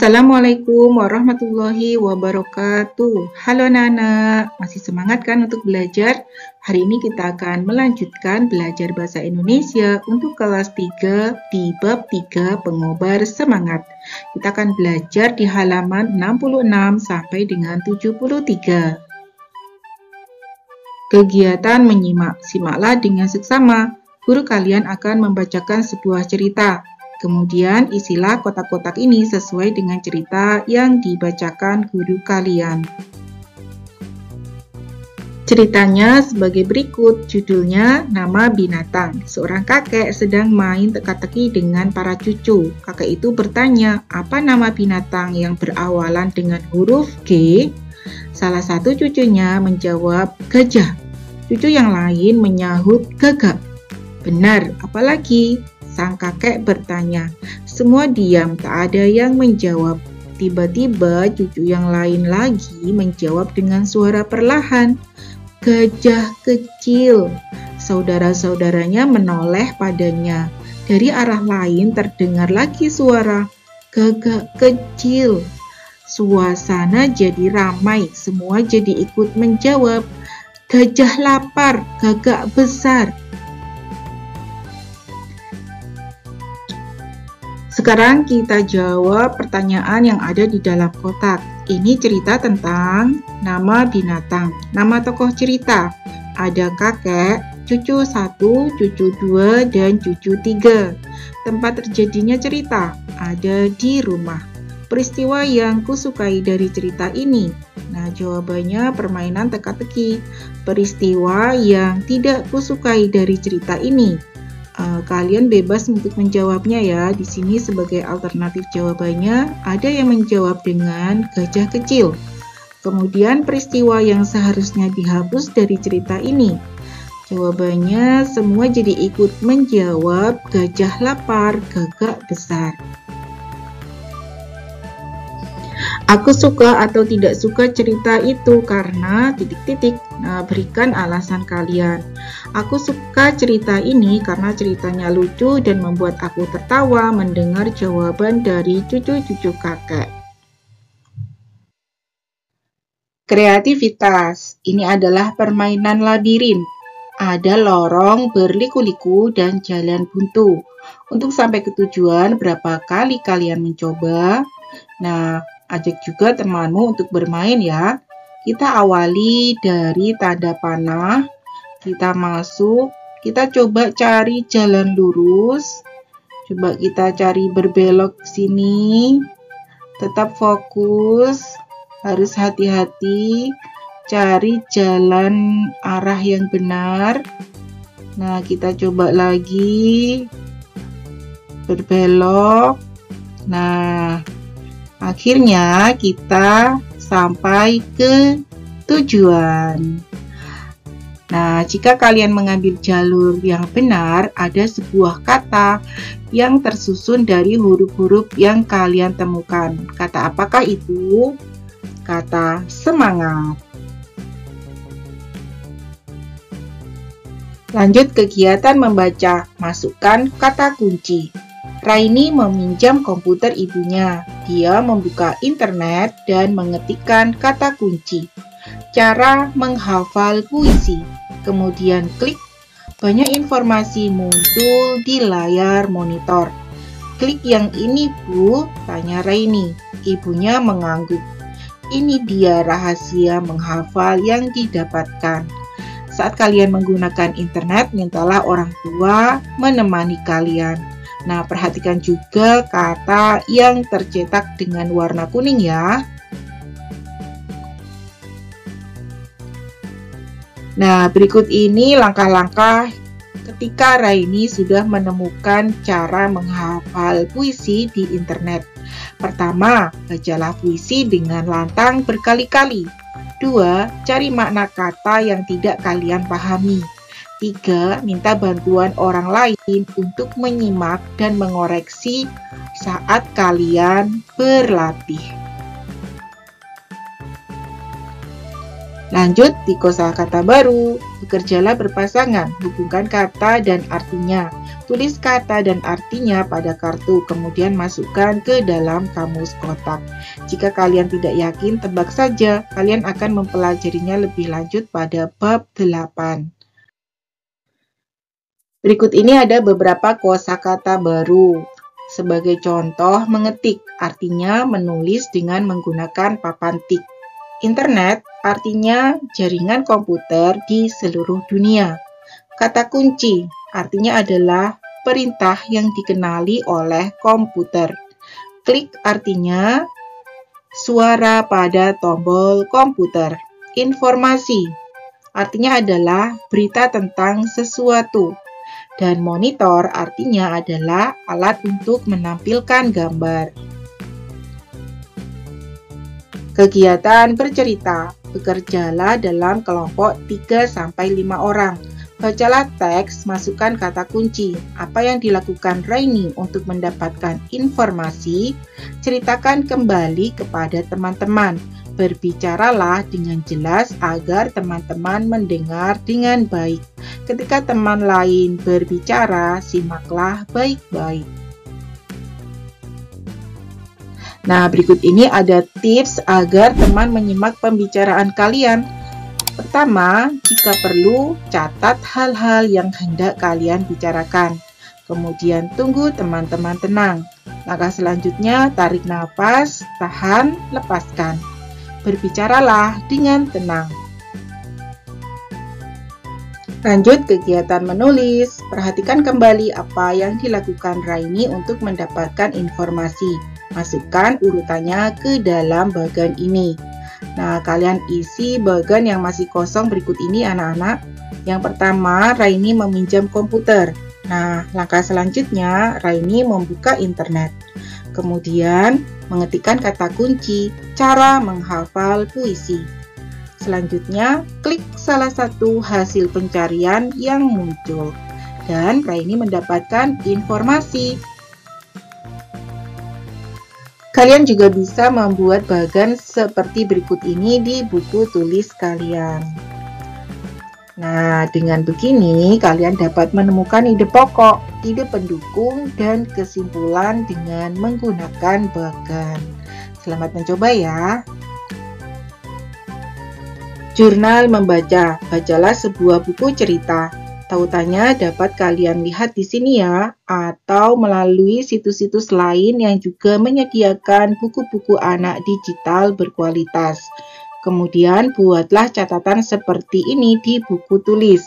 Assalamualaikum warahmatullahi wabarakatuh. Halo anak-anak, masih semangat kan untuk belajar? Hari ini kita akan melanjutkan belajar bahasa Indonesia untuk kelas 3 di bab 3 pengobar semangat. Kita akan belajar di halaman 66 sampai dengan 73. Kegiatan menyimak, simaklah dengan seksama. Guru kalian akan membacakan sebuah cerita. Kemudian isilah kotak-kotak ini sesuai dengan cerita yang dibacakan guru kalian. Ceritanya sebagai berikut, judulnya Nama Binatang. Seorang kakek sedang main teka-teki dengan para cucu. Kakek itu bertanya, apa nama binatang yang berawalan dengan huruf G? Salah satu cucunya menjawab, gajah. Cucu yang lain menyahut, gagak. Benar, apalagi? Sang kakek bertanya. Semua diam, tak ada yang menjawab. Tiba-tiba cucu yang lain lagi menjawab dengan suara perlahan. Gajah kecil. Saudara-saudaranya menoleh padanya. Dari arah lain terdengar lagi suara gagak kecil. Suasana jadi ramai, semua jadi ikut menjawab. Gajah lapar, gagak besar. Sekarang kita jawab pertanyaan yang ada di dalam kotak. Ini cerita tentang nama binatang. Nama tokoh cerita. Ada kakek, cucu 1, cucu 2, dan cucu 3. Tempat terjadinya cerita ada di rumah. Peristiwa yang kusukai dari cerita ini. Nah, jawabannya permainan teka-teki. Peristiwa yang tidak kusukai dari cerita ini. Kalian bebas untuk menjawabnya ya. Di sini sebagai alternatif jawabannya ada yang menjawab dengan gajah kecil. Kemudian peristiwa yang seharusnya dihapus dari cerita ini. Jawabannya semua jadi ikut menjawab gajah lapar, gagak besar. Aku suka atau tidak suka cerita itu karena titik-titik. Nah, berikan alasan kalian. Aku suka cerita ini karena ceritanya lucu dan membuat aku tertawa mendengar jawaban dari cucu-cucu kakek. Kreativitas. Ini adalah permainan labirin. Ada lorong berliku-liku dan jalan buntu. Untuk sampai ke tujuan, berapa kali kalian mencoba? Nah, ajak juga temanmu untuk bermain ya. Kita awali dari tanda panah. Kita masuk. Kita coba cari jalan lurus. Coba kita cari berbelok sini. Tetap fokus. Harus hati-hati. Cari jalan arah yang benar. Nah, kita coba lagi. Berbelok. Nah, akhirnya kita sampai ke tujuan. Nah, jika kalian mengambil jalur yang benar, ada sebuah kata yang tersusun dari huruf-huruf yang kalian temukan. Kata apakah itu? Kata semangat. Lanjut kegiatan membaca. Masukkan kata kunci. Raini meminjam komputer ibunya. Dia membuka internet dan mengetikkan kata kunci. Cara menghafal puisi. Kemudian klik. Banyak informasi muncul di layar monitor. Klik yang ini, Bu, tanya Raini. Ibunya mengangguk. Ini dia rahasia menghafal yang didapatkan. Saat kalian menggunakan internet, mintalah orang tua menemani kalian. Nah, perhatikan juga kata yang tercetak dengan warna kuning ya. Nah, berikut ini langkah-langkah ketika Raini sudah menemukan cara menghafal puisi di internet. Pertama, bacalah puisi dengan lantang berkali-kali. 2, cari makna kata yang tidak kalian pahami. 3, minta bantuan orang lain untuk menyimak dan mengoreksi saat kalian berlatih. Lanjut di kosakata baru, bekerjalah berpasangan, hubungkan kata dan artinya. Tulis kata dan artinya pada kartu, kemudian masukkan ke dalam kamus kotak. Jika kalian tidak yakin, tebak saja, kalian akan mempelajarinya lebih lanjut pada bab 8. Berikut ini ada beberapa kosakata baru. Sebagai contoh, mengetik, artinya menulis dengan menggunakan papan tik. Internet, artinya jaringan komputer di seluruh dunia. Kata kunci, artinya adalah perintah yang dikenali oleh komputer. Klik artinya suara pada tombol komputer. Informasi, artinya adalah berita tentang sesuatu. Dan monitor artinya adalah alat untuk menampilkan gambar. Kegiatan bercerita, bekerjalah dalam kelompok 3-5 orang. Bacalah teks, masukkan kata kunci. Apa yang dilakukan Raini untuk mendapatkan informasi? Ceritakan kembali kepada teman-teman. Berbicaralah dengan jelas agar teman-teman mendengar dengan baik. Ketika teman lain berbicara, simaklah baik-baik. Nah, berikut ini ada tips agar teman menyimak pembicaraan kalian. Pertama, jika perlu, catat hal-hal yang hendak kalian bicarakan. Kemudian tunggu teman-teman tenang. Langkah selanjutnya, tarik nafas, tahan, lepaskan. Berbicaralah dengan tenang. Lanjut kegiatan menulis. Perhatikan kembali apa yang dilakukan Raini untuk mendapatkan informasi. Masukkan urutannya ke dalam bagan ini. Nah, kalian isi bagan yang masih kosong berikut ini anak-anak. Yang pertama, Raini meminjam komputer. Nah, langkah selanjutnya, Raini membuka internet. Kemudian, mengetikkan kata kunci, cara menghafal puisi. Selanjutnya, klik salah satu hasil pencarian yang muncul. Dan Raini mendapatkan informasi. Kalian juga bisa membuat bagan seperti berikut ini di buku tulis kalian. Nah, dengan begini kalian dapat menemukan ide pokok, ide pendukung, dan kesimpulan dengan menggunakan bagan. Selamat mencoba ya. Jurnal membaca, bacalah sebuah buku cerita. Tautannya dapat kalian lihat di sini ya, atau melalui situs-situs lain yang juga menyediakan buku-buku anak digital berkualitas. Kemudian buatlah catatan seperti ini di buku tulis.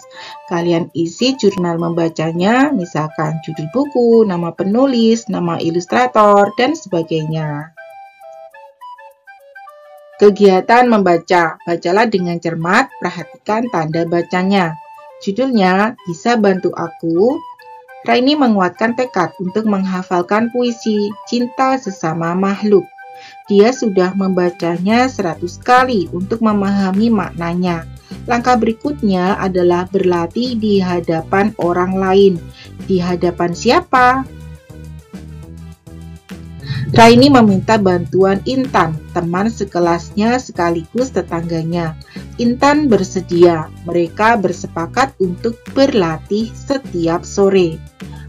Kalian isi jurnal membacanya, misalkan judul buku, nama penulis, nama ilustrator, dan sebagainya. Kegiatan membaca, bacalah dengan cermat, perhatikan tanda bacanya. Judulnya, Bisa Bantu Aku. Raini menguatkan tekad untuk menghafalkan puisi Cinta Sesama Makhluk. Dia sudah membacanya 100 kali untuk memahami maknanya. Langkah berikutnya adalah berlatih di hadapan orang lain. Di hadapan siapa? Raini meminta bantuan Intan, teman sekelasnya sekaligus tetangganya. Intan bersedia. Mereka bersepakat untuk berlatih setiap sore.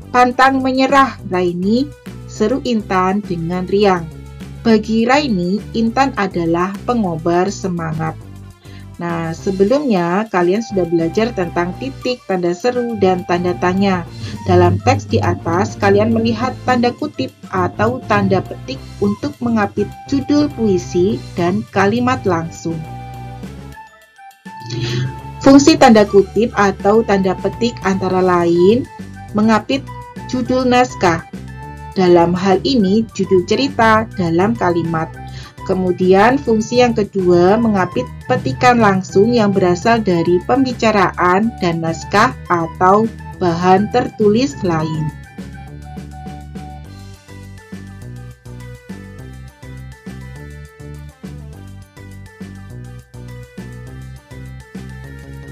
Pantang menyerah, Raini, seru Intan dengan riang. Bagi Raini, Intan adalah pengobar semangat. Nah, sebelumnya kalian sudah belajar tentang titik, tanda seru, dan tanda tanya. Dalam teks di atas, kalian melihat tanda kutip atau tanda petik untuk mengapit judul puisi dan kalimat langsung. Fungsi tanda kutip atau tanda petik antara lain mengapit judul naskah. Dalam hal ini, judul cerita dalam kalimat. Kemudian fungsi yang kedua mengapit petikan langsung yang berasal dari pembicaraan dan naskah atau bahan tertulis lain.